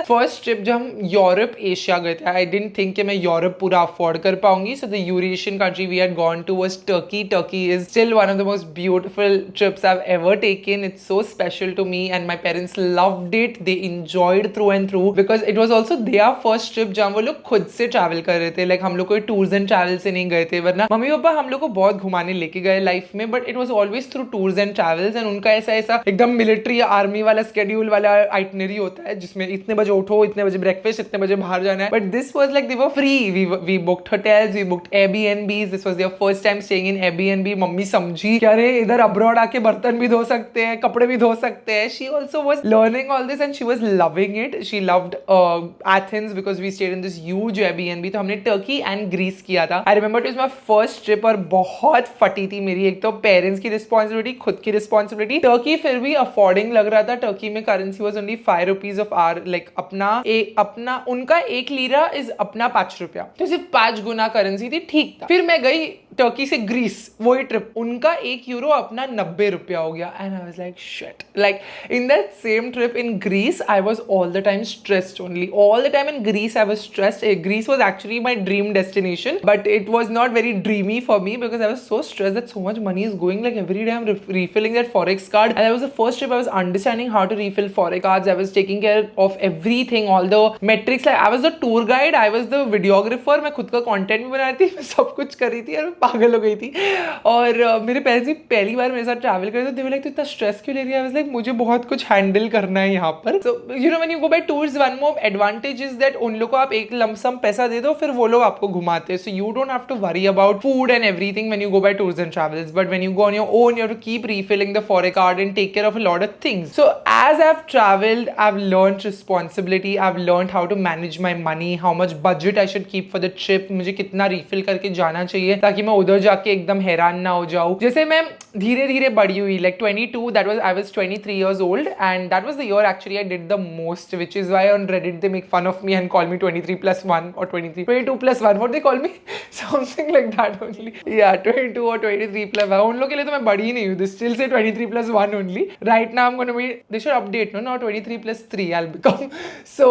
first trip. जब हम यूरोप एशिया गए थे, I didn't think कि मैं यूरोप पूरा अफोर्ड कर पाऊंगी. So the Eurasian country we had gone to was Turkey. Turkey is still one of the most beautiful trips I've ever taken. It's so special to me and my parents loved it. They enjoyed through and through because it was also their first trip जहाँ वो लोग खुद से travel कर रहे थे. Like हम लोग कोई टूर्स एंड ट्रैवल से नहीं गए थे, वरना मम्मी पापा हम लोग को बहुत घुमाने लेके गए लाइफ में, but it was always through tours and travels. And उनका ऐसा एकदम मिलिट्री या आर्मी वाला स्केड्यूल वाला आइटनरी होता है जिसमें इतने बजे उठो, इतने बजे ब्रेकफास्ट, इतने बजे बाहर जाना है. But this was like they were free. We booked hotels, we booked Airbnbs. This was their first time staying in Airbnb. मम्मी समझी कि अरे इधर अब्रॉड आके बर्तन भी धो सकते हैं, कपड़े भी धो सकते हैं. She also was learning all this and she was loving it. She loved Athens because we stayed in this huge Airbnb. तो हमने टर्की एंड ग्रीस किया था. I remember it was my first trip और बहुत फटी थी मेरी. एक तो पेरेंट्स की रिस्पॉन्सिबिलिटी, खुद की रिस्पॉन्सिबिलिटी. टर्की फिर भी अफोर्डिंग लग रहा था. टर्की में currency was only 5 rupees of our, like अपना उनका 1 लीरा इज अपना 5 रुपया, तो सिर्फ 5 गुना करेंसी थी, ठीक था. फिर मैं गई टर्की से ग्रीस, वही ट्रिप, उनका 1 यूरो अपना 90 रुपया हो गया. And I was like shit. Like in that same trip in Greece I was all the time stressed. Only all the time in Greece I was stressed. Greece was actually my dream destination, but it was not very dreamy for me because I was so stressed that so much money is going. Like every day I'm refilling that forex card, and that was the first trip I was understanding how to refill forex cards. I was taking care of everything, all the metrics. Like I was the tour guide, I was the videographer. मैं खुद का content भी बना रही थी, मैं सब कुछ कर रही थी और मैं पागल हो गई थी. और मेरे पेरेंट्स भी पहली बार मेरे साथ ट्रैवल कर रहे थे. they were like, तू इतना स्ट्रेस क्यों ले रही है? I was like, मुझे बहुत कुछ हैंडल करना है यहाँ पर. So you know when you go by tours, one more advantage is that उन लोग को आप एक लमसम पैसा दे दो, फिर वो लोग आपको घुमाते हैं. So you don't have to worry about food and everything when you go by tours and travels. But when you go on your own, you have to keep refilling the forex card and take care of a lot of things. So as I've traveled, I've learned responsibility. I've learned how to manage my money, how much budget I should keep for the trip. मुझे कितना refill करके जाना चाहिए ताकि मैं उधर जाके एकदम हैरान ना हो जाऊँ. जैसे मैं धीरे धीरे बड़ी हुई, like 22, I was 23 years old, and that was the year actually I did the most, which is why on Reddit they make fun of me and call me 23+1 or 22+1. What they call me? Something like that only. Yeah, 22 or 23+1. उन लोग के लिए तो मैं बड़ी ही नहीं हूँ. They still say 23+1 only. Right now I'm going to be, they should update, no, now 23+3 I'll become. So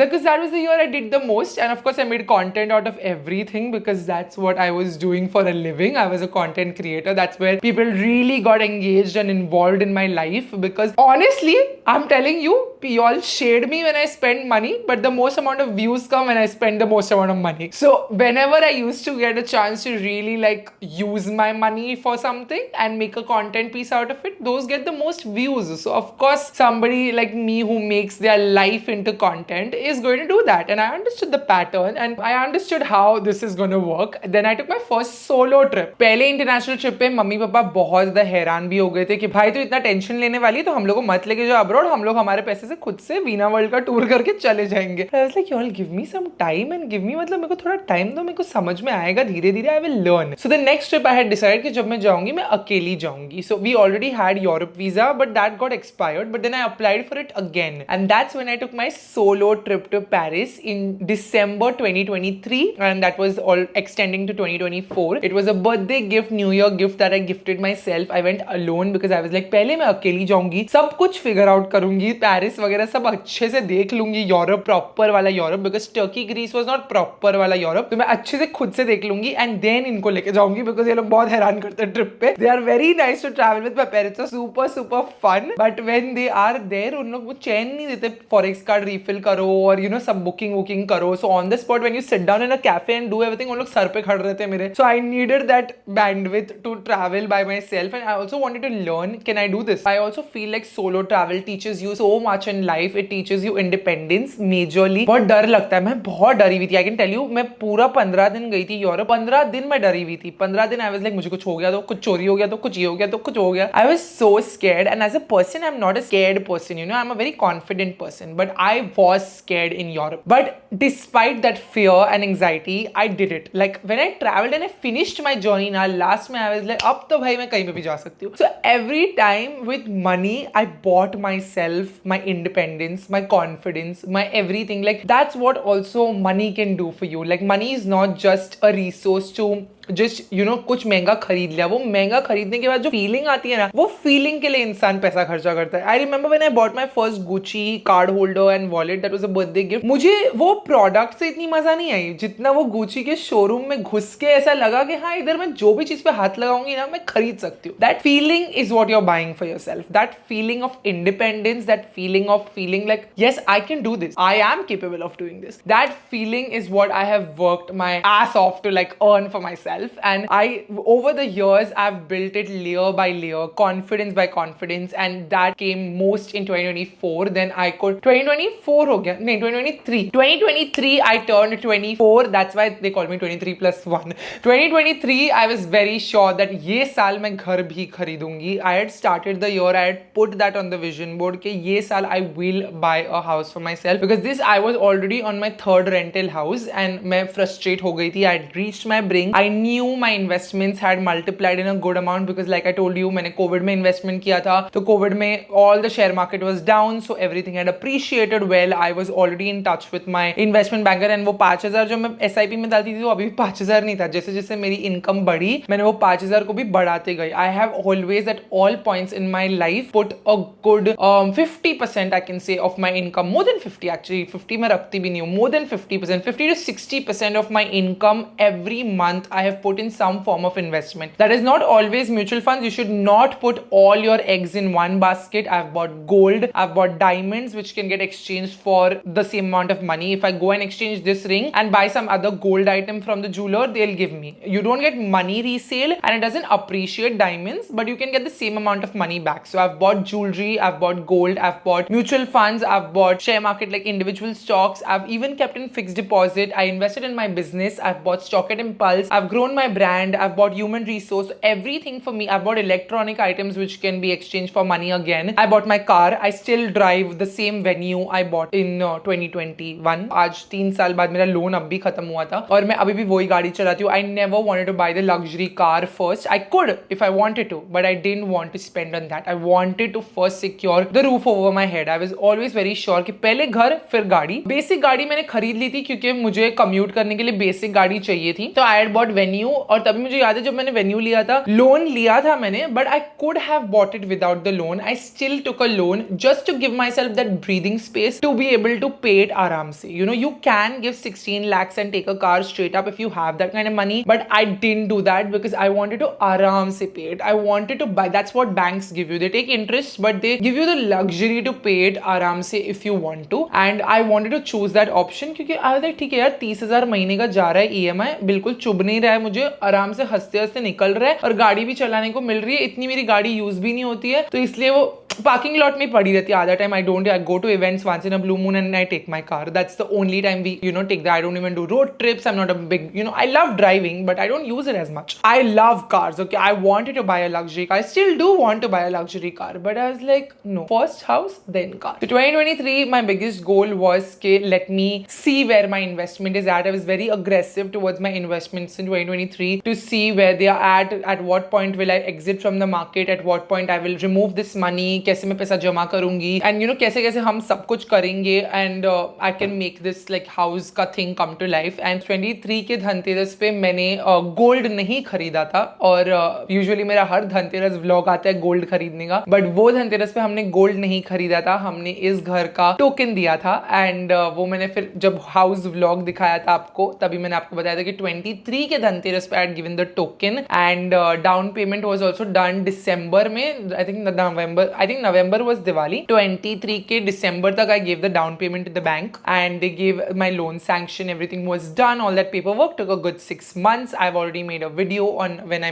because that was the year I did the most, and of course I made content out of everything because that's what I was doing for a living. I was a content creator. That's where people really got engaged and involved in my life, because honestly I'm telling you, y'all shade me when I spend money, but the most amount of views come when I spend the most amount of money. So whenever I used to get a chance to really like use my money for something and make a content piece out of it, those get the most views. So of course somebody like me who makes their life into content is going to do that, and I understood the pattern and I understood how this is going to work. Then I took my first solo trip. पहले international trip पे mummy papa बहुत ज्यादा हैरान भी हो गए थे कि भाई तो इतना टेंशन लेने वाली, तो हम लोग को मत लेके जाओ अब्रॉड, हम लोग हमारे पैसे से खुद से वीना वर्ल्ड का टूर करके चले जाएंगे. I was like, y'all give me some time and give me, मतलब मेरे को थोड़ा टाइम दो, मेरे को समझ में आएगा धीरे धीरे. I will learn. So the next trip I had decided कि जब मैं जाऊंगी मैं अकेली जाऊंगी. So we already had Europe visa, but that got expired. But then I applied for it again, and that's when I took my solo trip to Paris in December 2023, and that was all extending to 2024. It was a birthday gift, New Year gift that I gifted myself. I went alone because I was like, पहले मैं अकेली जाऊंगी, सब कुछ figure out करूंगी, Paris वगैरह सब अच्छे से देख लूंगी, यूरोप प्रॉपर वाला Europe, because Turkey Greece was not proper वाला यूरोप. तो मैं अच्छे से खुद से देख लूंगी एंड देन इनको लेके जाऊंगी, बिकॉज ये लोग बहुत हैरान करते हैं ट्रिप पे. They are very nice to travel with my parents, super super fun, but when they are there उन लोग वो चैन नहीं देते. फॉरेक्स कार्ड रिफिल करो और सब बुकिंग करो. So on the spot when you sit down in a cafe and do everything, उन लोग सर पे खड़े रहते हैं मेरे. So I needed that bandwidth to travel by myself, and I also wanted to learn, can I do this? I also feel like solo travel teaches you so much in life. It teaches you independence majorly. बहुत डर लगता है, मैं बहुत डरी हुई थी. I can tell you, मैं पूरा 15 दिन गई थी यूरोप. 15 दिन मैं डरी हुई थी. 15 दिन I was like, मुझे कुछ हो गया तो, कुछ चोरी हो गया तो, कुछ ये हो गया तो, कुछ हो गया. I was so scared, and as a person I'm not a scared person, you know, I'm a very confident person, but I was scared in Europe. But despite that fear and anxiety, I did it. Like when I traveled and I finished my journey, now last में I was like, अब तो भाई मैं कहीं पे भी जा सकती हूँ. So every time with money I bought myself my independence, my confidence, my everything. Like that's what also money can do for you. Like money is not just a resource to just you know कुछ महंगा खरीद लिया. वो महंगा खरीदने के बाद जो फीलिंग आती है ना, वो फीलिंग के लिए इंसान पैसा खर्चा करता है. I remember when I bought my first Gucci card holder and wallet, that was a birthday gift. मुझे वो प्रोडक्ट से इतनी मजा नहीं आई जितना वो गुची के शोरूम में घुस के ऐसा लगा कि हाँ, इधर मैं जो भी चीज पे हाथ लगाऊंगी ना, मैं खरीद सकती हूँ. That feeling is what you are buying for yourself. That feeling of independence, that feeling of feeling like yes, I can do this, I am capable of doing this. That feeling is what I have worked my ass off to like earn for myself, and I over the years I've built it layer by layer, confidence by confidence, and that came most in 2024. Then I could 2024 ho gaya, nahi 2023 I turned 24. That's why they call me 23 plus 1. 2023 I was very sure that ये साल मैं घर भी खरीदूंगी. I had started the year, I had put that on the vision board कि ये साल I will buy a house for myself, because this I was already on my third rental house and मैं frustrate हो गई थी. I had reached my brink. I knew my investments had multiplied in a good amount because like I told you, मैंने Covid में investment किया था, तो Covid में all the share market was down, so everything had appreciated well. I was already in touch with my investment banker, and वो 5,000 जो मैं SIP में डालती थी वो अभी भी 5,000 नहीं था. जैसे जैसे मेरी इनकम बढ़ी, मैंने वो 5,000 को भी बढ़ाते गई. I have always at all points in my life put a good 50% I can say of my income, more than 50 actually, 50 मैं रखती भी नहीं हूँ, more than 50%, 50 to 60% of my income every month I have put in some form of investment. That is not always mutual funds. You should not put all your eggs in one basket. I've bought gold, I've bought diamonds which can get exchanged for the same amount of money. If I go and exchange this ring and buy some other gold item from the jeweler, they'll give me. You don't get money resale and it doesn't appreciate diamonds, but you can get the same amount of money back. So I've bought jewelry, I've bought gold, I've bought mutual funds, I've bought share market like individual stocks, I've even kept in fixed deposit, I invested in my business, I've bought stock at impulse, I've grown my brand, I've bought human resource, everything for me. I've bought electronic items which can be exchanged for money again. I bought my car, I still drive the same venue I bought in 2021. आज 3 साल बाद मेरा loan अब भी खत्म हुआ था और मैं अभी भी वही गाड़ी चलाती हूँ. I never wanted to buy the luxury car first. I could if I wanted to, but I didn't want to spend on that. I wanted to first secure the roof over my head. I was always very sure कि पहले घर फिर गाड़ी. Basic गाड़ी मैंने खरीद ली थी क्योंकि मुझे कम्यूट करने के लिए बेसिक गाड़ी चाहिए थी. तो I had bought venue, और तभी मुझे याद है जब मैंने वेन्यू लिया था, लोन लिया था मैंने, but I could have bought it without the loan. I still took a loan just to give myself that breathing space to be able to pay it आराम से. You know, you can give 16 lakhs and take a car straight up if you have that kind of money, but I didn't do that because I wanted to आराम से pay it. I wanted to buy. That's what banks give you. They take interest, but they give you the luxury to pay it आराम से if you want to. And I wanted to choose that option क्योंकि I was like, ठीक है यार, 30,000 महीने का जा रहा है EMI, बिल्कुल चुभ नहीं रहा है मुझे, आराम से हंसते हंसते निकल रहा है और गाड़ी भी चलाने को मिल रही है. इतनी मेरी गाड़ी यूज भी नहीं होती है, तो इसलिए वो पार्किंग लॉट में पड़ी रहती है आधा time. I go to events once in a blue moon and I take my car. That's the only time we take that. I don't even do road trips. I am not a big I love driving but I don't use it as much. I love cars. Okay, I wanted to buy a luxury car. I still do want to buy a luxury car, but I was like no, first house then car. So 2023 my biggest goal was के let me see where my investment is at. I was very aggressive towards my investments in 2023 to see where they are at what point will I exit from the market, at what point I will remove this money, कैसे मैं पैसा जमा करूंगी, and कैसे कैसे हम सब कुछ करेंगे, and I can make this like house का thing come to life. And 23 के धनतेरस पे मैंने गोल्ड नहीं खरीदा था, और यूजुअली मेरा हर धनतेरस व्लॉग आता है गोल्ड खरीदने का, बट वो धनतेरस पे हमने गोल्ड नहीं खरीदा था. हमने इस घर का टोकन दिया था, एंड वो मैंने फिर जब हाउस व्लॉग दिखाया था आपको, तभी मैंने आपको बताया था कि 23 के धनतेरस पे I had given the token, and down payment was also done दिसंबर में. I think think November was Diwali. 23K December tak I gave the down payment to the bank and they gave my loan sanction. Everything was done. All that paperwork took a good 6 months. I've already made a video on when I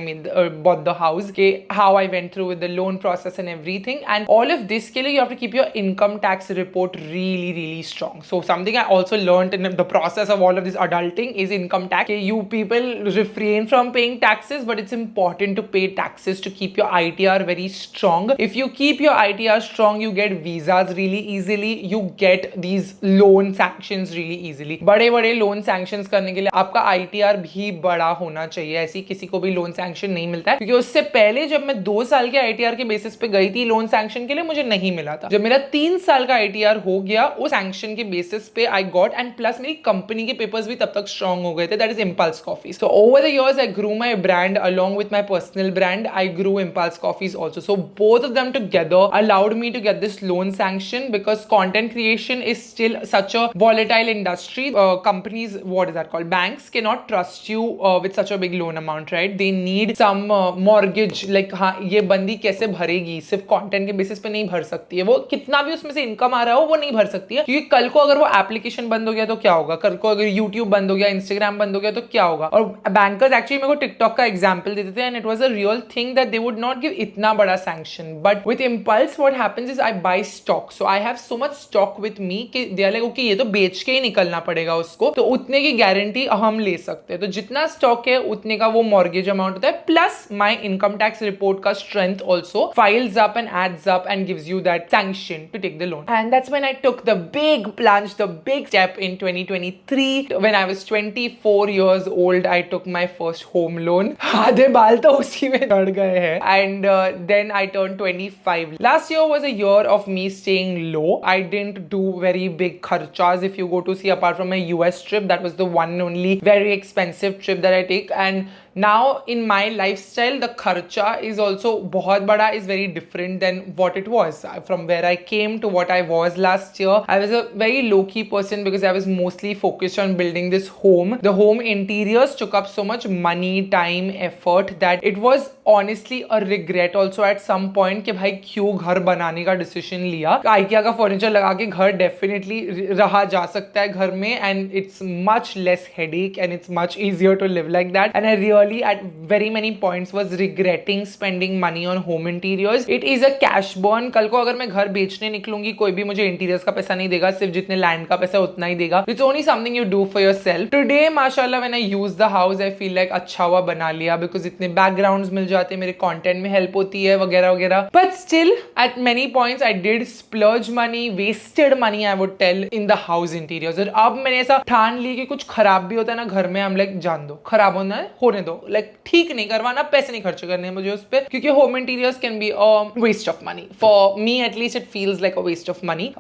bought the house, okay, how I went through with the loan process and everything. And all of this ke liye you have to keep your income tax report really, really strong. So something I also learned in the process of all of this adulting is income tax. Okay, you people refrain from paying taxes, but it's important to pay taxes to keep your ITR very strong. If you keep your ITR strong, you get visas really easily, you get these loan sanctions really easily. बड़े बड़े loan sanctions करने के लिए आपका ITR भी बड़ा होना चाहिए. ऐसी किसी को भी लोन सैंक्शन नहीं मिलता है, क्योंकि उससे पहले जब मैं 2 साल के ITR के बेसिस पे गई थी लोन सैंक्शन के लिए, मुझे नहीं मिला था. जब मेरा 3 साल का ITR हो गया उस सैंक्शन के बेसिस पे आई गॉट, एंड प्लस मेरी कंपनी के पेपर्स भी तब तक स्ट्रांग हो गए थे. That is Impulse Coffee. So over the years I grew my brand along with my personal brand. I grew Impulse Coffees also. So both of them together allowed me to get this loan sanction, because content creation is still such a volatile industry. Companies, what is that called? Banks cannot trust you with such a big loan amount, right? They need some mortgage, like हाँ ये बंदी कैसे भरेगी, सिर्फ content के basis पे नहीं भर सकती है. वो कितना भी उसमें से इनकम आ रहा हो वो नहीं भर सकती है, क्योंकि कल को अगर वो एप्लीकेशन बंद हो गया तो क्या होगा, कल को अगर यूट्यूब बंद हो गया, इंस्टाग्राम बंद हो गया तो क्या होगा. और बैंकर्स एक्चुअली मेरे को टिकटॉक का एग्जांपल देते थे, and it was a real thing that they would not give इतना बड़ा sanction. But with impulse what happens is I buy stock. So I have so much stock with me कि they are like okay ये तो बेच के ही निकलना पड़ेगा उसको, तो उतने की गारंटी हम ले सकते हैं. तो जितना स्टॉक है उतने का वो मॉर्गेज अमाउंट होता है, plus my income tax report का strength also files up and adds up and gives you that sanction to take the loan. And that's when I took the big plunge, the big step in 2023. When I was 24 years old, I took my first home loan. आधे बाल तो उसी में झड़ गए हैं. And then I turned 25. Last year was a year of me staying low. I didn't do very big kharchas. If you go to see, apart from my US trip, that was the one and only very expensive trip that I take. And now in my lifestyle, the kharcha is also बहुत बड़ा, is very different than what it was. From where I came to what I was last year, I was a very low-key person because I was mostly focused on building this home. The home interiors took up so much money, time, effort that it was honestly a regret also at some point कि भाई क्यों घर बनाने का decision लिया. IKEA का furniture लगा के घर डेफिनेटली रहा जा सकता है घर में, and it's much less headache and it's much easier to live like that. And I really at very many points was regretting spending money on home interiors. It is a cash burn. कल को अगर मैं घर बेचने निकलूंगी, कोई भी मुझे interiors का पैसा नहीं देगा, सिर्फ जितने लैंड का पैसा उतना ही देगा. It's only something you do for yourself. Today माशाल्लाह when I use the house I feel like अच्छा हुआ बना लिया, because इतने बैकग्राउंड्स मिल जाते हैं, मेरे कंटेंट में हेल्प होती है वगैरह वगैरह. But still at many points I did splurge money, wasted money I would tell in the house interiors. और अब मैंने ऐसा ठान ली कि कुछ खराब भी होता है ना घर में, हम लाइक जान दो, खराब होना है होने दो, लाइक ठीक नहीं करवाना, पैसे नहीं खर्च करने मुझे उस पर, क्योंकि home interiors can be a waste of money. For me at least it feels like a waste of money.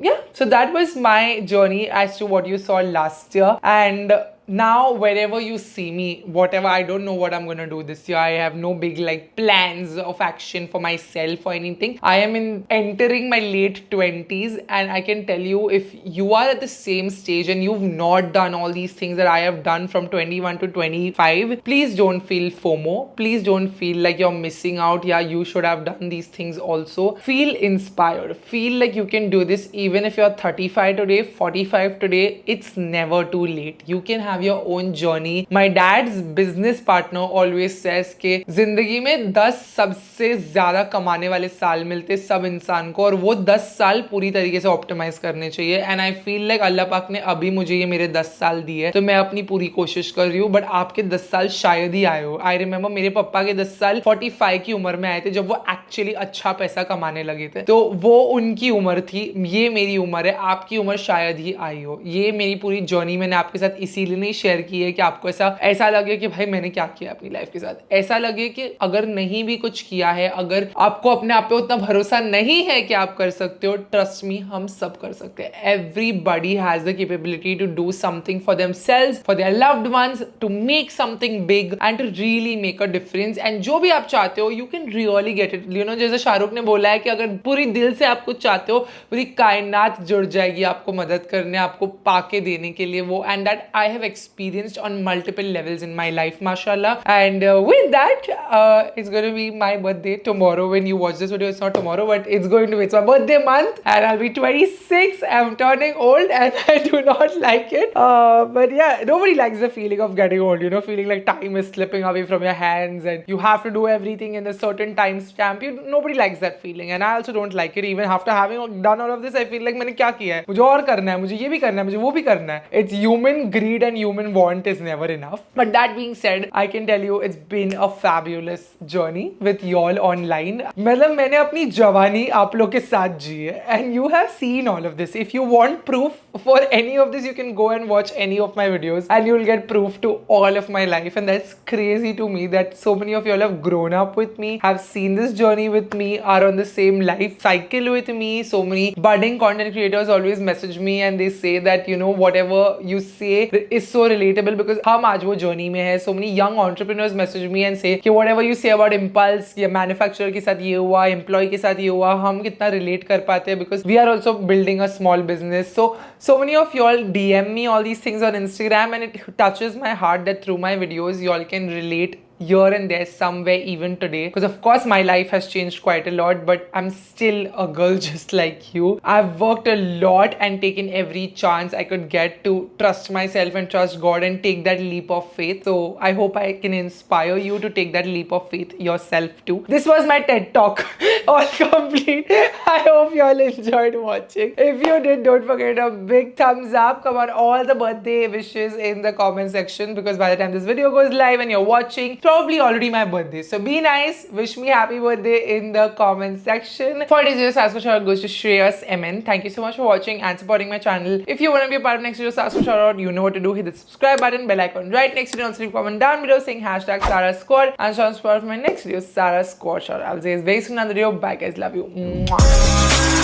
Yeah, so that was my journey as to what you saw last year. And now wherever you see me, whatever, I don't know what I'm gonna do this year. I have no big like plans of action for myself or anything. I am entering my late 20s, and I can tell you, if you are at the same stage and you've not done all these things that I have done from 21 to 25, please don't feel FOMO. Please don't feel like you're missing out. Yeah, you should have done these things also. Feel inspired. Feel like you can do this even if you're 35 today, 45 today. It's never too late. You can have your own journey. My dad's business partner always says कि जिंदगी में 10 सबसे ज्यादा कमाने वाले साल मिलते सब इंसान को, और वो 10 साल पूरी तरीके से ऑप्टिमाइज करने चाहिए. एंड आई फील लाइक अल्लाह पाक ने अभी मुझे ये मेरे 10 साल दिए, तो मैं अपनी पूरी कोशिश कर रही हूँ. बट आपके 10 साल शायद ही आए हो. आई रिमेंबर मेरे पापा के 10 साल 45 की उम्र में आए थे, जब वो एक्चुअली अच्छा पैसा कमाने लगे थे. तो वो उनकी उम्र थी, ये मेरी उम्र है, आपकी उम्र शायद ही आई हो. ये मेरी पूरी जर्नी मैंने आपके साथ इसीलिए नहीं शेयर की है कि आपको ऐसा लगे कि भाई मैंने क्या किया अपनी लाइफ के साथ. ऐसा लगे कि अगर नहीं भी कुछ किया है, अगर आपको अपने आप पे उतना भरोसा नहीं है कि आप कर सकते हो, ट्रस्ट मी, हम सब कर सकते हैं. Everybody has the capability to do something for themselves, for their loved ones, to make something big and to really make a difference. And जो भी आप चाहते हो, you can really get it. You know, जैसे शाहरुख ने बोला है कि अगर पूरी दिल से आप कुछ चाहते हो, पूरी कायनात जुड़ जाएगी आपको मदद करने, आपको पाके देने के लिए वो. And that I have experienced on multiple levels in my life, mashallah. And with that, it's going to be my birthday tomorrow. When you watch this video, it's not tomorrow, but it's my birthday month, and I'll be 26. I'm turning old, and I do not like it. But yeah, nobody likes the feeling of getting old, you know, feeling like time is slipping away from your hands and you have to do everything in a certain time stamp. Nobody likes that feeling, and I also don't like it. Even after having done all of this, I feel like मैंने क्या किया है, मुझे और करना है, मुझे ये भी करना है, मुझे वो भी करना है. It's human greed and human want is never enough. But that being said, I can tell you it's been a fabulous journey with y'all online. मतलब मैंने अपनी जवानी आप लोग के साथ जी है, and you have seen all of this. If you want proof for any of this, you can go and watch any of my videos and you'll get proof to all of my life. And that's crazy to me that so many of y'all have grown up with me, have seen this journey with me, are on the same life cycle with me. So many budding content creators always message me and they say that, you know, whatever you say is so relatable because हम आज वो journey में है. So many young entrepreneurs message me and say कि whatever you say about impulse या manufacturer के साथ ये हुआ, employee के साथ ये हुआ, हम कितना relate कर पाते हैं because we are also building a small business. So many of y'all DM me all these things on Instagram and it touches my heart that through my videos y'all can relate here and there somewhere even today, because of course my life has changed quite a lot, but I'm still a girl just like you. I've worked a lot and taken every chance I could get to trust myself and trust God and take that leap of faith. So I hope I can inspire you to take that leap of faith yourself too. This was my TED talk all complete. I hope you all enjoyed watching. If you did, don't forget a big thumbs up. Come on, all the birthday wishes in the comment section, because by the time this video goes live and you're watching, probably already my birthday. So be nice, wish me happy birthday in the comment section. For this year's Sasko Shoutout goes to Shreyas MN. Thank you so much for watching and supporting my channel. If you want to be a part of next year's Sasko Shoutout, you know what to do. Hit the subscribe button, bell icon right next to it. Also leave a comment down below saying hashtag Sarah Squad and shout out for my next video, Sarah Squad Shoutout. I'll say it's very soon in another video. Bye guys, love you. Mwah.